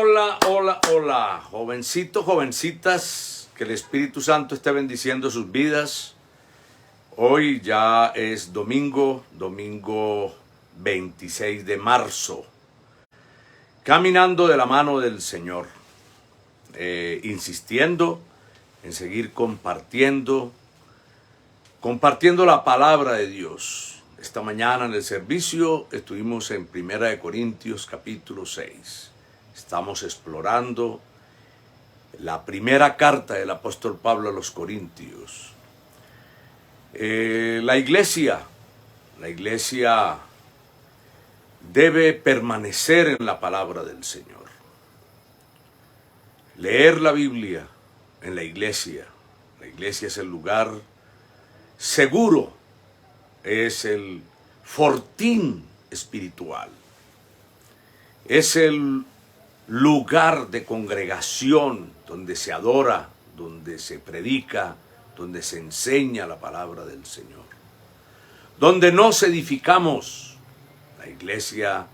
Hola, hola, hola, jovencitos, jovencitas, que el Espíritu Santo esté bendiciendo sus vidas. Hoy ya es domingo 26 de marzo, caminando de la mano del Señor, insistiendo en seguir compartiendo la palabra de Dios. Esta mañana en el servicio estuvimos en 1 Corintios capítulo 6. Estamos explorando la primera carta del apóstol Pablo a los Corintios. La iglesia debe permanecer en la palabra del Señor. Leer la Biblia en la iglesia. La iglesia es el lugar seguro, es el fortín espiritual, es el lugar de congregación donde se adora, donde se predica, donde se enseña la palabra del Señor, donde nos edificamos. La iglesia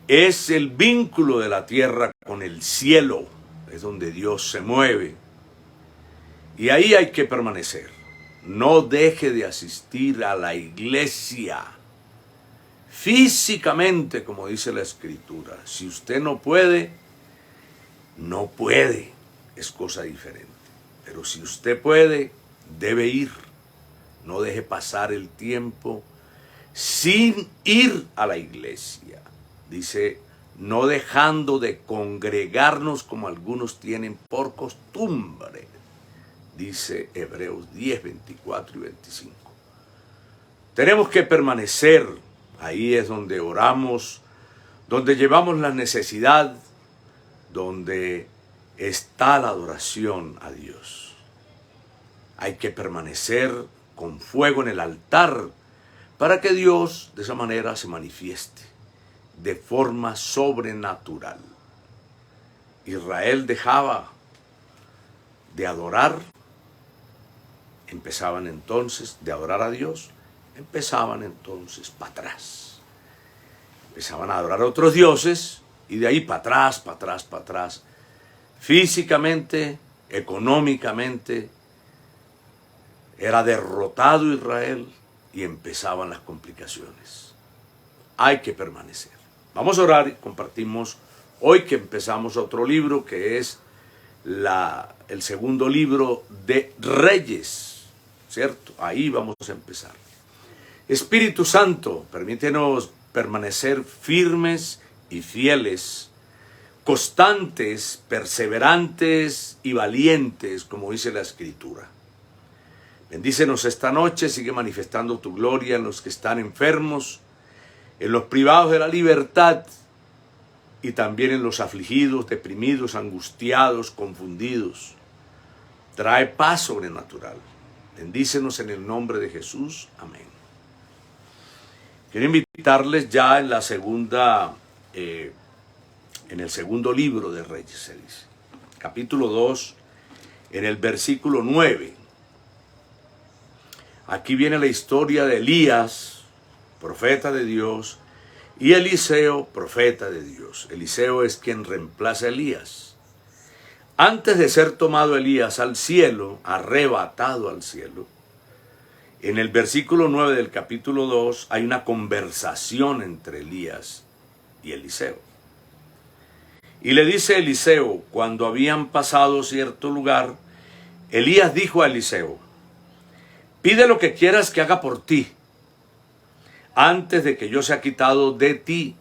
es el vínculo de la tierra con el cielo, es donde Dios se mueve, y ahí hay que permanecer. No deje de asistir a la iglesia físicamente, como dice la Escritura. Si usted no puede, es cosa diferente. Pero si usted puede, debe ir. No deje pasar el tiempo sin ir a la iglesia. Dice, no dejando de congregarnos como algunos tienen por costumbre. Dice Hebreos 10, 24 y 25. Tenemos que permanecer. Ahí es donde oramos, donde llevamos la necesidad, donde está la adoración a Dios. Hay que permanecer con fuego en el altar para que Dios de esa manera se manifieste de forma sobrenatural. Israel dejaba de adorar, empezaban entonces de adorar a Dios, empezaban entonces para atrás. Empezaban a adorar a otros dioses y de ahí para atrás, para atrás, para atrás. Físicamente, económicamente, era derrotado Israel y empezaban las complicaciones. Hay que permanecer. Vamos a orar y compartimos hoy que empezamos otro libro que es el segundo libro de Reyes, ¿cierto? Ahí vamos a empezar. Espíritu Santo, permítenos permanecer firmes y fieles, constantes, perseverantes y valientes, como dice la Escritura. Bendícenos esta noche, sigue manifestando tu gloria en los que están enfermos, en los privados de la libertad y también en los afligidos, deprimidos, angustiados, confundidos. Trae paz sobrenatural. Bendícenos en el nombre de Jesús. Amén. Quiero invitarles ya en la segunda, en el segundo libro de Reyes, se dice, capítulo 2, en el versículo 9. Aquí viene la historia de Elías, profeta de Dios, y Eliseo, profeta de Dios. Eliseo es quien reemplaza a Elías. Antes de ser tomado Elías al cielo, arrebatado al cielo, en el versículo 9 del capítulo 2 hay una conversación entre Elías y Eliseo. Y le dice Eliseo, cuando habían pasado cierto lugar, Elías dijo a Eliseo, pide lo que quieras que haga por ti, antes de que yo sea quitado de ti.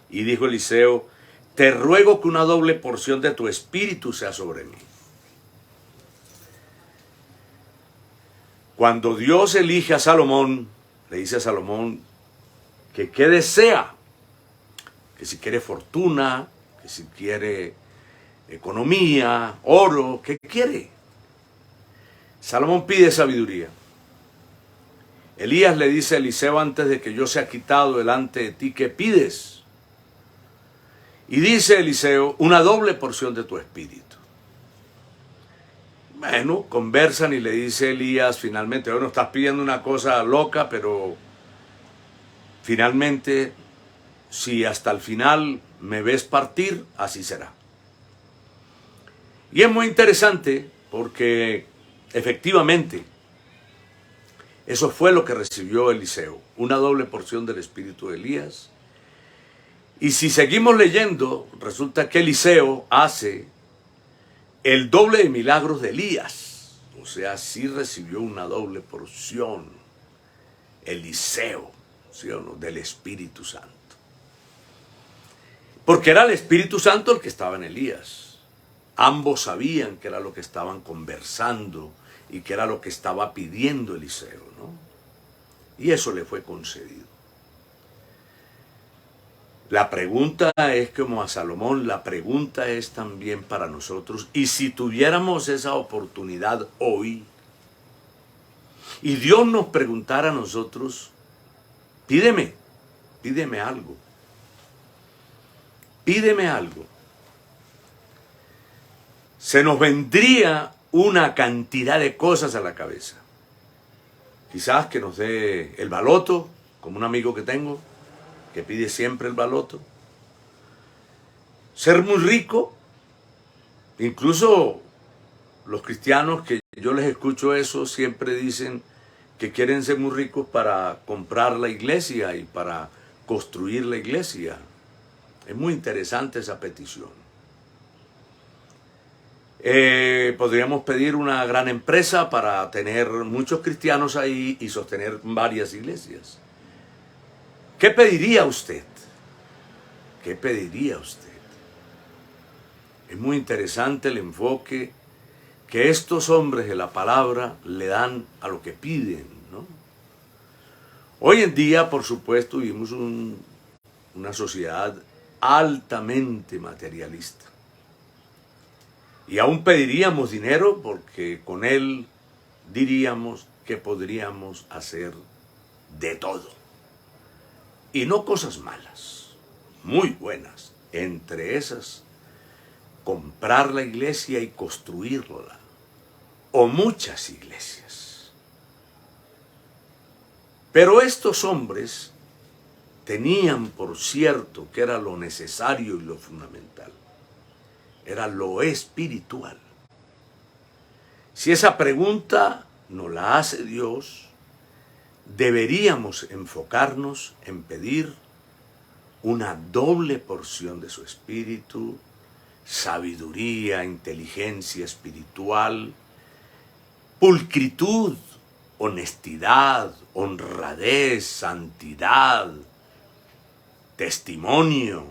Y dijo Eliseo, te ruego que una doble porción de tu espíritu sea sobre mí. Cuando Dios elige a Salomón, le dice a Salomón que qué desea, que si quiere fortuna, que si quiere economía, oro, ¿qué quiere? Salomón pide sabiduría. Elías le dice a Eliseo, antes de que yo sea quitado delante de ti, ¿qué pides? Y dice Eliseo, una doble porción de tu espíritu. Bueno, conversan y le dice Elías finalmente, bueno, estás pidiendo una cosa loca, pero finalmente si hasta el final me ves partir, así será. Y es muy interesante porque efectivamente eso fue lo que recibió Eliseo, una doble porción del espíritu de Elías. Y si seguimos leyendo, resulta que Eliseo hace el doble de milagros de Elías. O sea, sí recibió una doble porción Eliseo, ¿sí o no?, del Espíritu Santo. Porque era el Espíritu Santo el que estaba en Elías. Ambos sabían que era lo que estaban conversando y que era lo que estaba pidiendo Eliseo, ¿no? Y eso le fue concedido. La pregunta es como a Salomón, la pregunta es también para nosotros. Y si tuviéramos esa oportunidad hoy, y Dios nos preguntara a nosotros, pídeme algo. Pídeme algo. Se nos vendría una cantidad de cosas a la cabeza. Quizás que nos dé el baloto, como un amigo que tengo, que pide siempre el baloto. Ser muy rico. Incluso los cristianos que yo les escucho eso siempre dicen que quieren ser muy ricos para comprar la iglesia y para construir la iglesia. Es muy interesante esa petición. Podríamos pedir una gran empresa para tener muchos cristianos ahí y sostener varias iglesias. ¿Qué pediría usted? ¿Qué pediría usted? Es muy interesante el enfoque que estos hombres de la palabra le dan a lo que piden, ¿no? Hoy en día, por supuesto, vivimos una sociedad altamente materialista. Y aún pediríamos dinero porque con él diríamos que podríamos hacer de todo. Y no cosas malas, muy buenas. Entre esas, comprar la iglesia y construirla. O muchas iglesias. Pero estos hombres tenían por cierto que era lo necesario y lo fundamental. Era lo espiritual. Si esa pregunta nos la hace Dios, deberíamos enfocarnos en pedir una doble porción de su espíritu, sabiduría, inteligencia espiritual, pulcritud, honestidad, honradez, santidad, testimonio,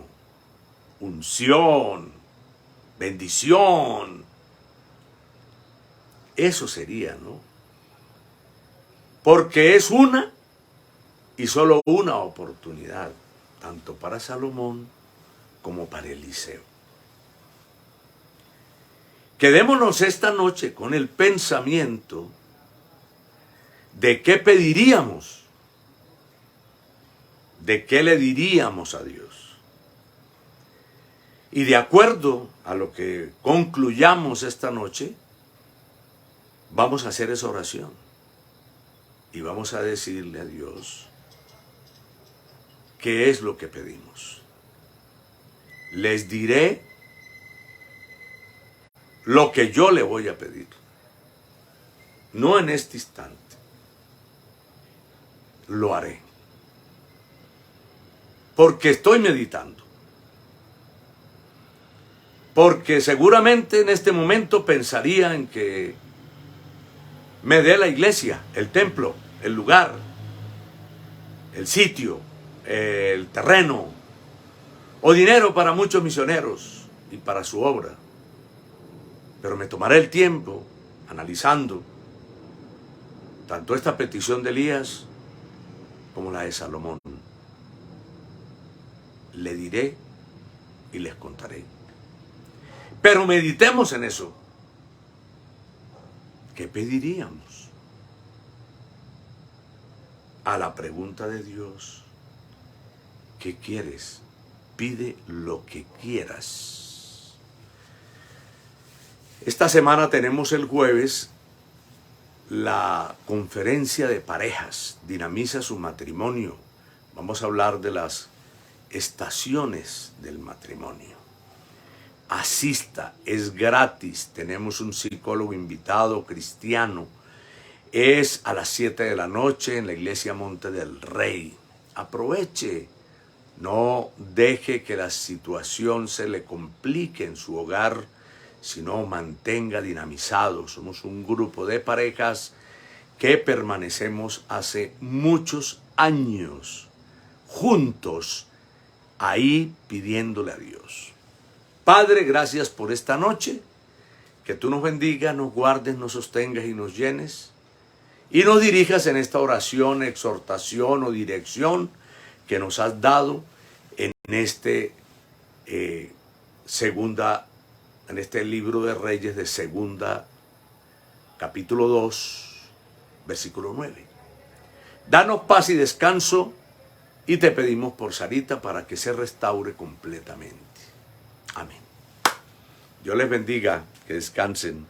unción, bendición. Eso sería, ¿no? Porque es una y solo una oportunidad, tanto para Salomón como para Eliseo. Quedémonos esta noche con el pensamiento de qué pediríamos, de qué le diríamos a Dios. Y de acuerdo a lo que concluyamos esta noche, vamos a hacer esa oración. Y vamos a decirle a Dios qué es lo que pedimos. Les diré lo que yo le voy a pedir. No en este instante. Lo haré. Porque estoy meditando. Porque seguramente en este momento pensaría en que me dé la iglesia, el templo, el lugar, el sitio, el terreno, o dinero para muchos misioneros y para su obra. Pero me tomaré el tiempo analizando tanto esta petición de Elías como la de Salomón. Le diré y les contaré. Pero meditemos en eso. ¿Qué pediríamos? A la pregunta de Dios, ¿qué quieres? Pide lo que quieras. Esta semana tenemos el jueves la conferencia de parejas, dinamiza su matrimonio. Vamos a hablar de las estaciones del matrimonio. Asista, es gratis. Tenemos un psicólogo invitado cristiano. Es a las 7 de la noche en la iglesia Monte del Rey. Aproveche. No deje que la situación se le complique en su hogar, sino mantenga dinamizado. Somos un grupo de parejas que permanecemos hace muchos años juntos ahí pidiéndole a Dios. Padre, gracias por esta noche. Que tú nos bendigas, nos guardes, nos sostengas y nos llenes. Y nos dirijas en esta oración, exhortación o dirección que nos has dado en este libro de Reyes de Segunda, capítulo 2, versículo 9. Danos paz y descanso y te pedimos por Sarita para que se restaure completamente. Amén. Dios les bendiga, que descansen.